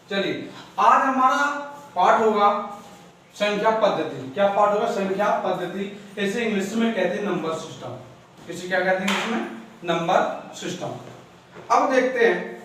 चलिए आज हमारा पाठ होगा संख्या पद्धति। क्या पाठ होगा? संख्या पद्धति। इसे इंग्लिश में कहते हैं नंबर सिस्टम। इसे क्या कहते हैं इसमें? Number system. अब देखते हैं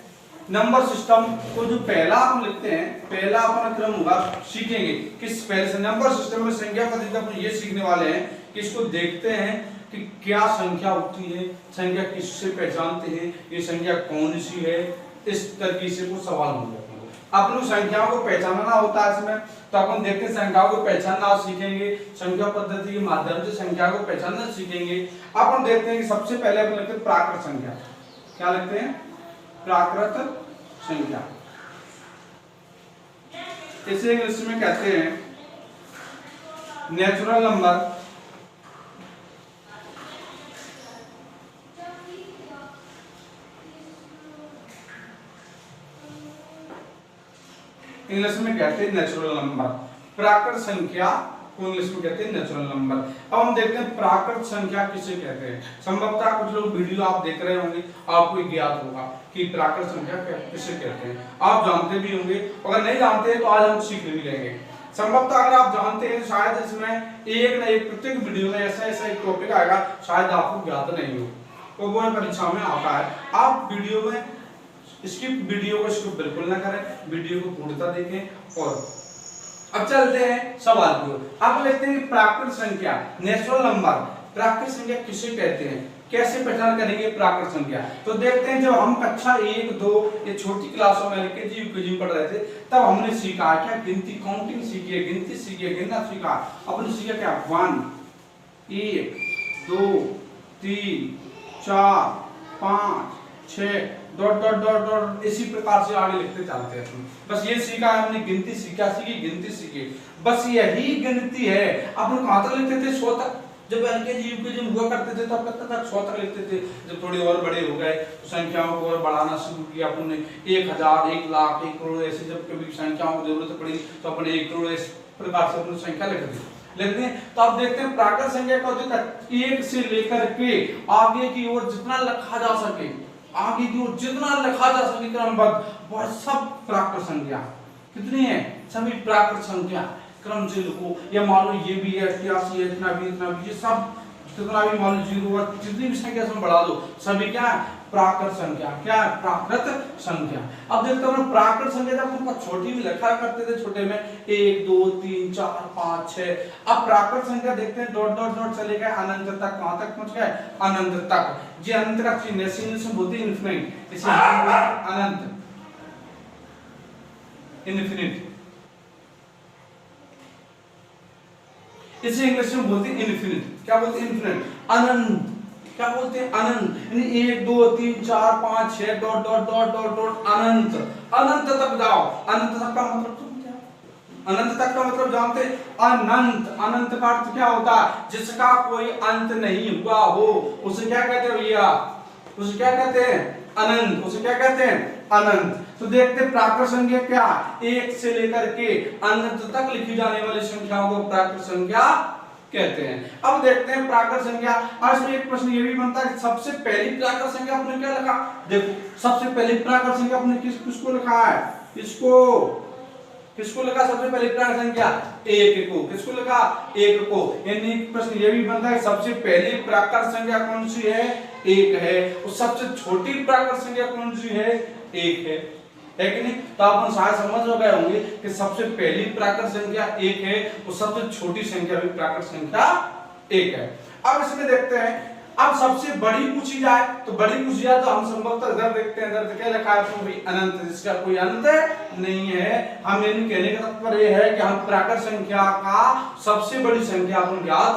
नंबर सिस्टम को जो पहला हम लिखते हैं, पहला अपन क्रम होगा सीखेंगे किस पहले से नंबर सिस्टम में संख्या पद्धति अपन ये सीखने वाले हैं कि इसको देखते हैं कि क्या संख्या होती है, संख्या किससे पहचानते हैं, ये संख्या कौन सी है, इस तरीके से वो सवाल हो जाते हैं। अपन संख्याओं को पहचानना होता है इसमें, तो अपन देखते हैं संख्याओं को पहचानना सीखेंगे, संख्या पद्धति के माध्यम से संख्या को पहचानना सीखेंगे। अपन देखते हैं कि सबसे पहले अपन लिखते हैं प्राकृत संख्या। क्या लिखते हैं? प्राकृत संख्या। इसे इंग्लिश में कहते हैं नेचुरल नंबर। इंग्लिश में कहते हैं नेचुरल नंबर। प्राकृत संख्या को इंग्लिश में कहते हैं नेचुरल नंबर। अब हम देखते हैं प्राकृत संख्या किसे कहते हैं। संभवतः कुछ लोग वीडियो आप देख रहे होंगे, आपको ज्ञात होगा कि प्राकृत संख्या किसे कहते हैं। आप जानते भी होंगे, अगर नहीं जानते हैं तो आज हम सीख भी लेंगे। संभवतः अगर आप जानते हैं तो शायद इसमें एक न एक प्रत्येक वीडियो में ऐसा एक टॉपिक आएगा शायद आपको ज्ञात नहीं हो, तो वो परीक्षा में आता है। आप वीडियो में स्किप वीडियो को इसको बिल्कुल ना करें, वीडियो को पूर्णतः देखें। और अब चलते हैं सवाल को। अब लेते हैं प्राकृत संख्या नेचुरल नंबर। प्राकृत संख्या किसे कहते हैं, कैसे पहचान करेंगे प्राकृत संख्या? तो देखते हैं जब हम कक्षा 1, 2 ये छोटी क्लासों में एलकेजी यूकेजी पढ़ रहे थे तब हमने सीखा क्या? गिनती, काउंटिंग सीखी है, गिनती सीखी है, गिनना सीखा। अपने सीखा क्या? 1 2 3 4 5 6 डॉट डॉट डॉट डॉट इसी प्रकार से आगे लिखते चलते हैं। बस ये सीखा है हमने, गिनती सीखा, सीखी गिनती सीखी, बस यही गिनती है। अपन कहां तक लिखते थे? 100 तक। जब एलकेजी यूकेजी हुआ करते थे तो कितना तक? 100 तक लिखते थे। जब थोड़े और बड़े हो गए तो संख्याओं को और बढ़ाना शुरू किया अपन ने। 1000 1 लाख 1 करोड़ ऐसे जब कभी संख्याओं की जरूरत पड़ी तो अपन 1 करोड़ इस प्रकार से अपनी संख्या लिखते हैं। तो आप देखते हैं प्राकृत संख्या का जो 1 से लेकर के आगे की ओर जितना लिखा जा सके, आगे की ओर जितना लिखा जा सके क्रमबद्ध, वह सब प्राकृत संख्या। कितनी है? सभी प्राकृत संख्या क्रम से लिखो। ये मान लो ये भी है 88 है, इतना भी ये सब जितना भी मान लो 0 जितनी भी संख्या से बढ़ा दो सभी क्या है? प्राकृत संख्या। क्या है? प्राकृत संख्या। अब देखते हैं प्राकृत संख्या जब हम छोटी में लिखा करते थे, छोटे में 1 2 3 4 5 6। अब प्राकृत संख्या देखते हैं डॉट डॉट डॉट चले गए अनंत तक। कहां तक पहुंच गए? अनंत तक। जी अनंत का चिन्ह से बोलते हैं इन्फिनिट। इसे अनंत, इन्फिनिट, इसे इंग्लिश में बोलते हैं इन्फिनिट। क्या बोलते हैं? इन्फिनिट, अनंत। क्या बोलते हैं? अनंत। यानी 1 2 3 4 5 6 dot dot dot dot dot अनंत। अनंत तक जाओ। अनंत तक का मतलब क्या? अनंत तक का मतलब जानते हैं? अनंत। अनंत का अर्थ क्या होता है? जिसका कोई अंत नहीं हुआ हो उसे क्या कहते हैं भैया? उसे क्या कहते हैं? अनंत। उसे क्या कहते हैं? अनंत। तो देखते हैं प्राकृत संख्या क्या? 1 से लेकर के अनंत तक लिखी जाने वाली संख्याओं को प्राकृत संख्या कहते हैं। अब देखते हैं प्राकृत संख्या। आज में एक प्रश्न ये भी बनता है कि सबसे पहली प्राकृत संख्या आपने क्या लिखा? देखो सबसे पहली प्राकृत संख्या आपने किसको लिखा है? किसको लिखा सबसे पहली प्राकृत संख्या? 1 को। किसको लिखा? 1 को। यानी प्रश्न ये भी बनता है सबसे पहली प्राकृत संख्या कौन सी है? 1 है। और सबसे छोटी प्राकृत संख्या कौन सी है? 1 है कि नहीं? तो आप शायद समझ गए होंगे कि सबसे पहली प्राकृत संख्या 1 है और सबसे छोटी संख्या भी प्राकृत संख्या 1 है। अब इसमें देखते हैं, अब सबसे बड़ी पूछी जाए तो हम संभवतः इधर देखते हैं, इधर क्या लिखा है? तो भाई अनंत, जिसका कोई अंत नहीं है। हम ये कहने का तात्पर्य है कि हम प्राकृत संख्या का सबसे बड़ी संख्या हम ज्ञात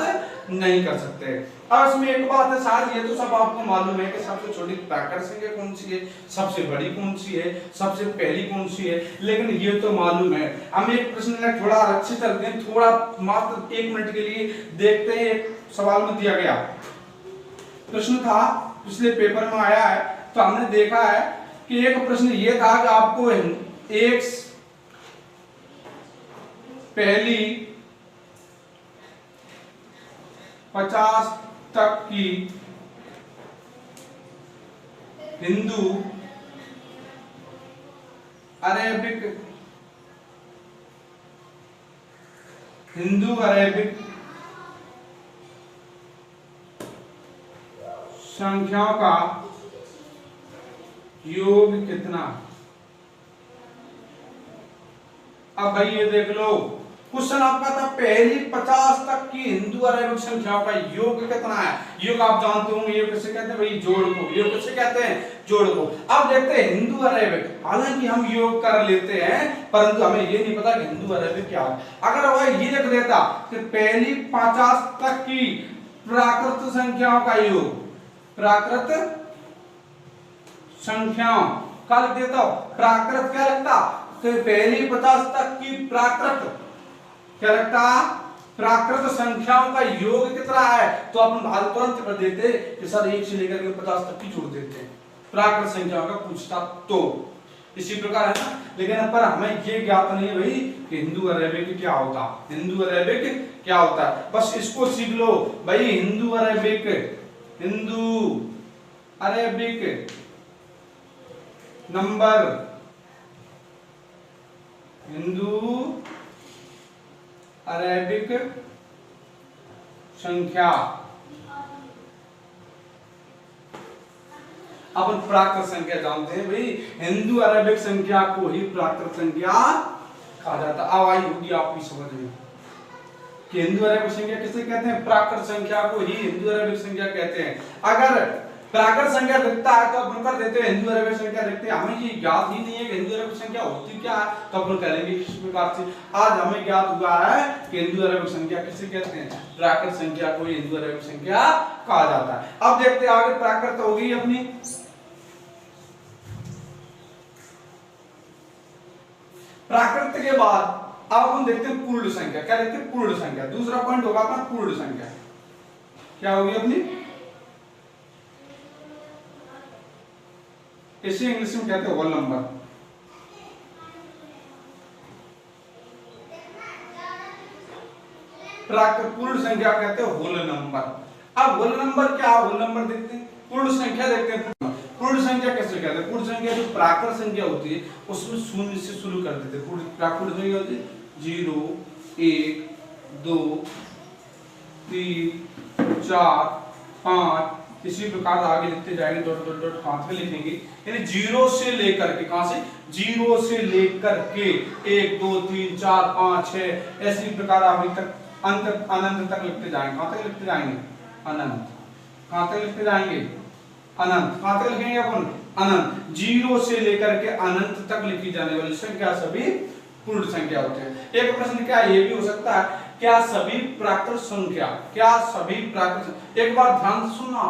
नहीं कर सकते। अब इसमें एक बात है, शायद ये तो सब आपको मालूम है कि सबसे छोटी प्राकृत संख्या कौन सी है, सबसे बड़ी कौन सी है, सबसे पहली कौन सी है, लेकिन ये तो मालूम है। हम एक प्रश्न में थोड़ा अलग से चलते हैं, थोड़ा मात्र 1 मिनट के लिए देखते हैं। एक सवाल में दिया गया प्रश्न था, पिछले पेपर में आया है, तो हमने देखा है कि एक प्रश्न ये था कि आपको एक पहली 50 तक की हिंदू अरेबिक हिंदू अरेबिक संख्याओं का योग कितना। अब भाई ये देख लो, क्वेश्चन आपका था पहली 50 तक की हिंदू अरेबिक संख्याओं का योग कितना है। योग आप जानते होंगे, योग किसे कहते हैं भाई, जोड़ को। योग किसे कहते हैं, जोड़ को। अब देखते हैं हिंदू अरेबिक, हालांकि हम योग कर लेते हैं परंतु हमें ये नहीं पता कि हिंदू अरेबिक क्या है। अगर वह ये लिख देता कि पहली 50 तक की प्राकृत संख्याओं का योग, प्राकृत संख्याओं का लिख देता हूं। प्राकृत क्या लगता, तो पहली 50 तक की प्राकृत क्या लगता, प्राकृत संख्याओं का योग कितना है, तो अपन भाग तुरंत कर देते कि सर 1 से लेकर के 50 तक की जोड़ देते हैं, प्राकृत संख्याओं का पूछता तो। इसी प्रकार है ना, लेकिन पर हमें ये ज्ञात नहीं भाई कि हिंदू अरेबिक क्या होता, हिंदू अरेबिक क्या होता है। बस इसको सीख लो भाई, Hindu Arabic, Hindu Arabic number, Hindu Arabic संख्या। अपन प्राकृत संख्या जानते हैं भाई, हिंदू अरेबिक संख्या को ही प्राकृत संख्या कहा जाता है। अब आई होगी आपकी समझ में कि हिंदू अरेबिक संख्या किसे कहते हैं, प्राकृत संख्या को ही हिंदू अरेबिक संख्या कहते हैं। अगर प्राकृत संख्या दिखता है तो अपन कर देते हैं हिंदू अरेबिक संख्या दिखते हैं, हमें ये ज्ञात ही नहीं है कि हिंदू अरेबिक संख्या होती क्या है, तो अपन करेंगे किस प्रकार से। आज हमें ज्ञात हुआ है कि हिंदू अरेबिक संख्या किसे कहते हैं, प्राकृत संख्या को हिंदू अरेबिक संख्या कहा जाता है। अब देखते हैं आगे, प्राकृत हो गई अपनी। प्राकृत के बाद अब हम देखते हैं पूर्ण संख्या। क्या देखते हैं, पूर्ण संख्या। दूसरा पॉइंट होगा अपना पूर्ण संख्या। क्या होगी अपनी, इसे इंग्लिश में कहते हैं होल नंबर। प्राकृत पूर्ण संख्या कहते हैं होल नंबर। अब होल नंबर क्या, होल नंबर देखते हैं, पूर्ण संख्या देखते हैं। पूर्ण संख्या कैसे कहते हैं, पूर्ण संख्या जो प्राकृत संख्या होती है उसमें शून्य से शुरू कर देते हैं। प्राकृत संख्या होती है 0 1 2 3 4 5, इसी प्रकार आगे लिखते जाएंगे, डॉट डॉट डॉट हाथ में लिखेंगे। यानी 0 से लेकर के, कहां से, 0 से लेकर के 1 2 3 4 5 6 ऐसी प्रकार आगे तक अंत अनंत तक लिखते जाएंगे। कहां तक लिखते जाएंगे, अनंत। कहां तक लिखते जाएंगे, अनंत। कहां तक लिखेंगे अपन, अनंत। 0 से लेकर के अनंत तक लिखी जाने वाली संख्या सभी पूर्ण संख्या होते हैं। एक प्रश्न क्या ये भी हो सकता है, क्या सभी प्राकृत संख्या, क्या सभी प्राकृत, एक बार ध्यान से सुनना,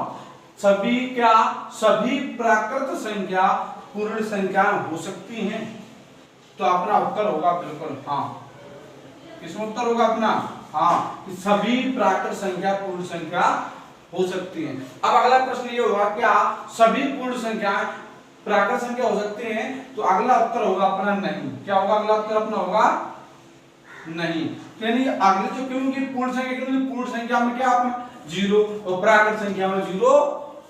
सभी क्या, सभी प्राकृत संख्या पूर्ण संख्या हो सकती हैं, तो अपना उत्तर होगा बिल्कुल हाँ। किसमें उत्तर होगा अपना, हाँ, कि सभी प्राकृत संख्या पूर्ण संख्या हो सकती हैं। अब अगला प्रश्न ये होगा, क्या सभी पूर्ण संख्या प्राकृत संख्या हो सकती हैं, तो अगला उत्तर होगा अपना नहीं। क्या होगा अगला उत्तर अपना, होगा नहीं। यानी अगले जो, क्योंकि पूर्ण संख्या, क्योंकि पूर्ण संख्या में क्या अपना 0 और प्राकृत संख्या में 0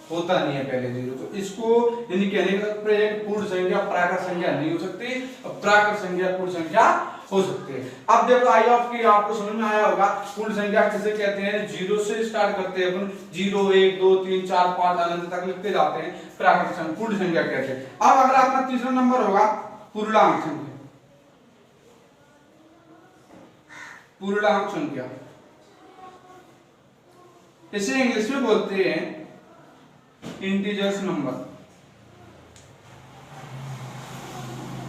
होता नहीं है पहले 0, तो इसको यानी कहने का तात्पर्य पूर्ण संख्या प्राकृत संख्या नहीं हो सकती और प्राकृत संख्या पूर्ण संख्या हो सकती है। अब देखो आई आपकी, आपको समझ में आया होगा पूर्ण संख्या किसे कहते हैं, 0 से स्टार्ट करते हैं अपन, 0 1 2 3 4 5 अनंत तक लिखते जाते हैं, प्राकृत संख्या पूर्ण संख्या कहते हैं। अब अगर अपना तीसरा नंबर होगा पूर्णांक संख्या। पूर्णांक संख्या इसे इंग्लिश में बोलते हैं इंटीजर्स नंबर।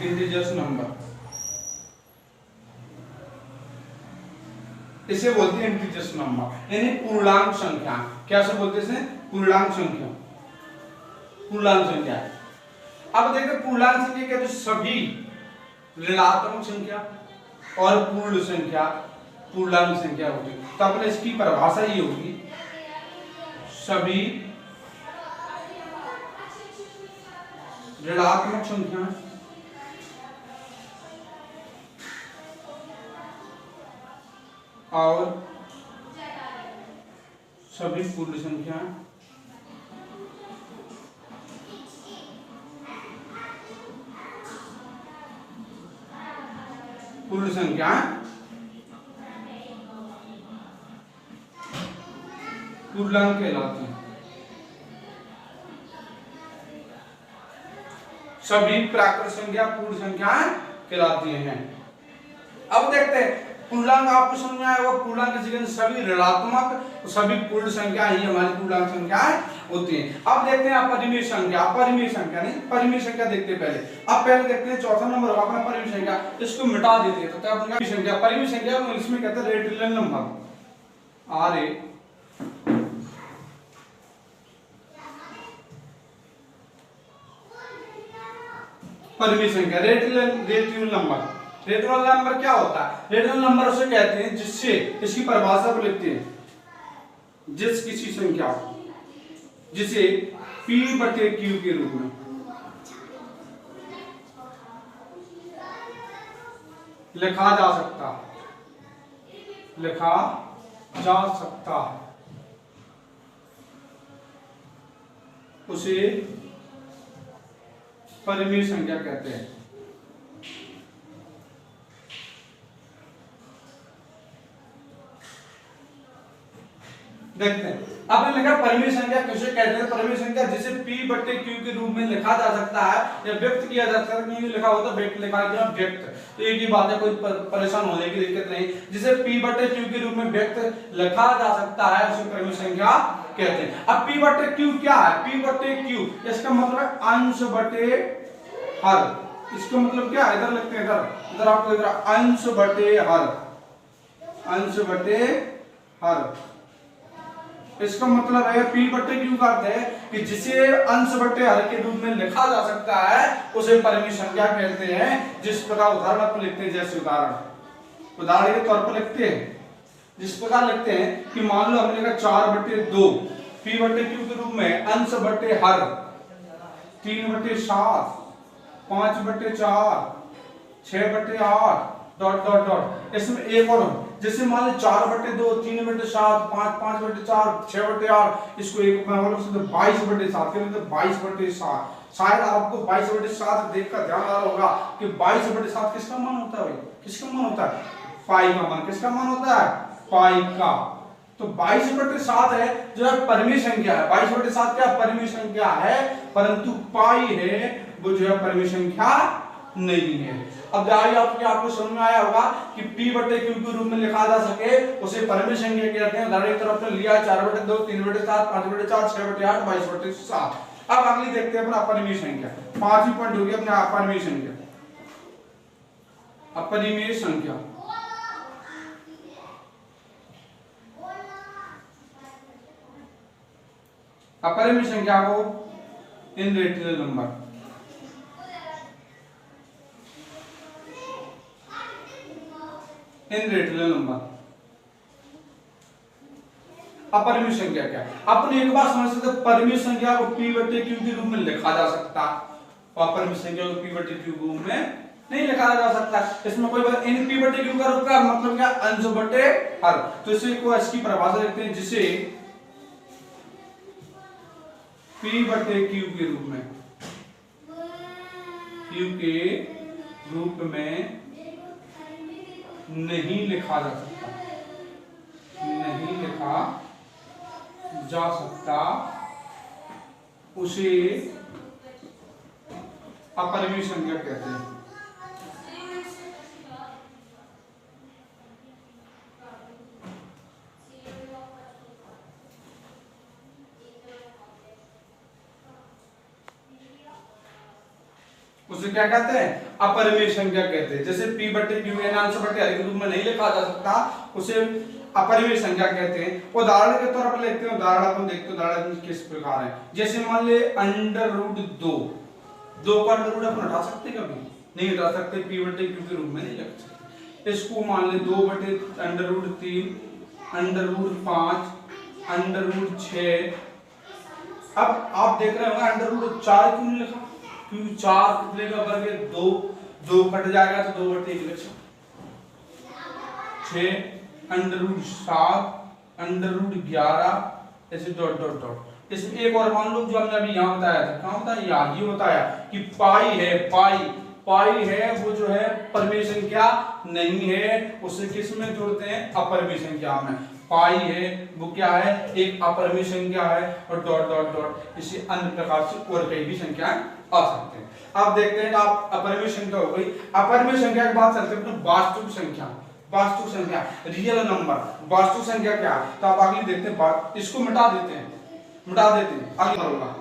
इंटीजर्स नंबर इसे बोलते हैं इंटीजर्स नंबर, यानी पूर्णांक संख्या। क्या से बोलते हैं, पूर्णांक संख्या, पूर्णांक संख्या। अब देखो पूर्णांक संख्या के जो सभी ऋणात्मक संख्या और पूर्ण संख्या पूर्णांक संख्या होती है, तो अपने इसकी परिभाषा ये होगी, सभी ऋणात्मक संख्या और सभी पूर्ण संख्या पूर्णांक कहलाती हैं। सभी प्राकृत संख्या पूर्ण संख्याएं कहलाती हैं। अब देखते हैं पूर्णांक, आपको समझ में आएगा पूर्णांक किसी के सभी ऋणात्मक सभी पूर्ण संख्या ही हमारी पूर्णांक संख्याएं होती हैं। अब देखते हैं अपरिमेय संख्या, अपरिमेय संख्या नहीं परिमेय संख्या देखते हैं पहले। अब पहले देखते हैं चौथा नंबर होगा अपना परिमेय संख्या, इसको मिटा देते हैं तो क्या बनेगा संख्या। परिमेय संख्या को इंग्लिश में कहते हैं रेटिकुलर नंबर, आर ए परिमेय संख्या। रेटिकुलर नंबर, रेटिकुलर नंबर क्या होता है? रेटिकुलर नंबर उसे कहते हैं जिससे, इसकी परिभाषा को लिखते हैं, जिस किसी संख्या जिसे P बटे Q के रूप में लिखा जा सकता है उसे परिमेय संख्या कहते हैं। देखते हैं आपने लिखा परिमेय संख्या किसे कहते हैं? परिमेय संख्या जिसे P बटे Q के रूप में लिखा जा सकता है या व्यक्त किया जा सकता है। क्योंकि लिखा होता है व्यक्त, लिखा गया व्यक्त, तो एक ही बात है, कोई परेशान होने की दिक्कत नहीं। जिसे P बटे Q के रूप में व्यक्त लिखा जा सकता है उसे परिमेय संख्या कहते हैं। अब P बटे Q क्या है? P बटे Q इसका मतलब है अंश बटे हर। इसका मतलब क्या है? इधर लिखते हैं, इधर आपको इधर अंश बटे हर, अंश बटे हर। इसका मतलब है P बटे Q का अर्थ है कि जिसे अंश बटे हर के रूप में लिखा जा सकता है उसे परिमेय संख्या कहते हैं। जिस प्रकार उदाहरण आप लिखते हैं, जैसे उदाहरण के तौर पर लिखते हैं, जिस प्रकार लिखते हैं कि मान लो हमने लिखा 4 बटे 2 P बटे Q के रूप में अंश बटे हर 3 बटे 7 5 बटे 4 6 बटे 8 डॉट डॉट डॉट। इसमें एक और जैसे मान लो 4 बटे 2 3 बटे 7 5 बटे 4 6 बटे 8, इसको एक मैं बोल सकता 22 बटे 7 के मतलब 22 बटे 7। शायद आपको 22 बटे 7 देखकर ध्यान आ रहा होगा कि 22 बटे 7 किसका मान होता है भाई? किसका मान होता है? पाई का मान। किसका मान होता है? पाई का। तो 22 बटे 7 है जो है परिमेय संख्या है। 22 बटे 7 क्या परिमेय संख्या है, परंतु पाई है वो जो है परिमेय संख्या नहीं है। अब आपको समझ में आया होगा कि P बटे Q के रूप में लिखा जा सके उसे परिमेय संख्या कहते हैं। उदाहरण की तरफ लिया 4 बटे 2 3 बटे 7 5 बटे 4 6 बटे 8 22 बटे 7। अब अगली देखते हैं अपना अपरिमेय संख्या। 5वीं पॉइंट हो गया अपना अपरिमेय संख्या। अपरिमेय संख्या अपरिमेय संख्या को इनरेशनल नंबर इनरेशनल नंबर अपरिमेय संख्या क्या है? अपन एक बार समझ सकते परिमेय संख्या को P बटे Q के रूप में लिखा जा सकता, अपरिमेय संख्या को P बटे Q के रूप में नहीं लिखा जा सकता। इसमें कोई बात इन P बटे Q का रूप का मतलब क्या? अंश बटे हर। तो इसे को इसकी परिभाषा लिखते हैं जिसे P बटे Q के रूप में Q के रूप में नहीं लिखा जा सकता, नहीं लिखा जा सकता उसे अपरिमेय संख्या कहते हैं। उसे क्या कहते हैं? अपरिमेय संख्या कहते हैं। जैसे P बटे Q अंश बटे हर के रूप में नहीं लिखा जा सकता उसे अपरिमेय संख्या कहते हैं। उदाहरण के तौर पर लेते हैं, उदाहरण अपन देखते हैं उदाहरण किस प्रकार है। जैसे मान ले अंडर रूट 2 का अंडर रूट अपन हटा सकते कभी नहीं हटा सकते, P बटे Q के रूप में नहीं लिख सकते। इसको मान ले 2 बटे under root 3 under root 5 under root 6। अब आप देख रहे होंगे अंडर रूट 4 क्यों नहीं लिखा? क्योंकि 4 कितने का वर्ग है? 2 कट जाएगा तो 2 बटे 1 लिख सकते। 6 अंडर रूट 7 अंडर रूट 11 ऐसे डॉट डॉट डॉट। इसमें एक और मान लो जो हमने अभी यहाँ बताया था, कहाँ बताया? ये बताया कि पाई है, पाई है वो जो है परिमेय संख्या नहीं है, उसे किस में जोड़ते हैं? अपरिमेय संख्या में। पाई है वो क्या है, एक अपरिमेय संख्या है, और डॉट डॉट डॉट इसी अन्य प्रकार से और कई भी संख्याएं आ सकते हैं। आप देखते हैं कि आप अपरिमेय संख्या हो गई, अपरिमेय संख्या के बाद चलते हैं वास्तविक संख्या। वास्तविक संख्या रियल नंबर, वास्तविक संख्या क्या है, तो आप अगली देखते हैं, इसको मिटा देते हैं, आगे होगा